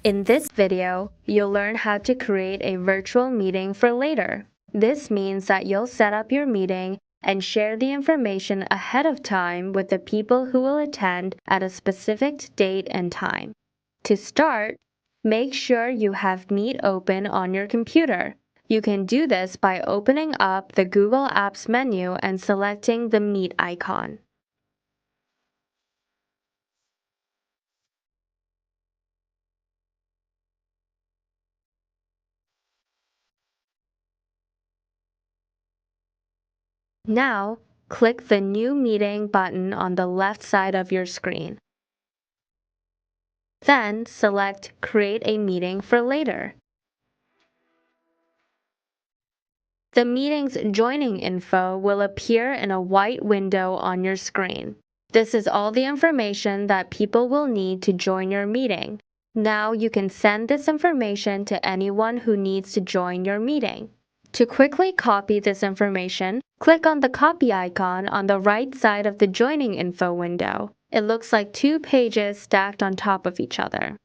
In this video, you'll learn how to create a virtual meeting for later. This means that you'll set up your meeting and share the information ahead of time with the people who will attend at a specific date and time. To start, make sure you have Meet open on your computer. You can do this by opening up the Google Apps menu and selecting the Meet icon. Now, click the New Meeting button on the left side of your screen. Then select Create a Meeting for Later. The meeting's joining info will appear in a white window on your screen. This is all the information that people will need to join your meeting. Now you can send this information to anyone who needs to join your meeting. To quickly copy this information, click on the copy icon on the right side of the joining info window. It looks like two pages stacked on top of each other.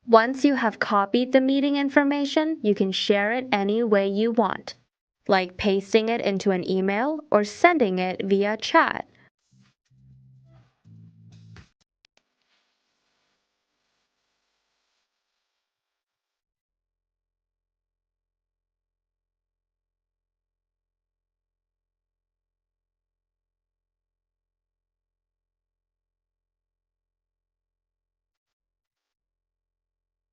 Once you have copied the meeting information, you can share it any way you want, like pasting it into an email or sending it via chat.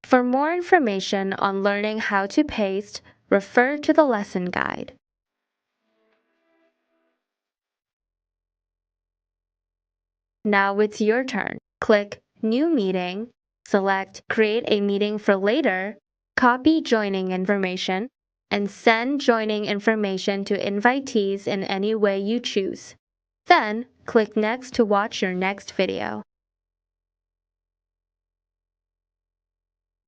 For more information on learning how to paste, refer to the lesson guide. Now it's your turn. Click New Meeting, select Create a Meeting for Later, copy joining information, and send joining information to invitees in any way you choose. Then, click Next to watch your next video.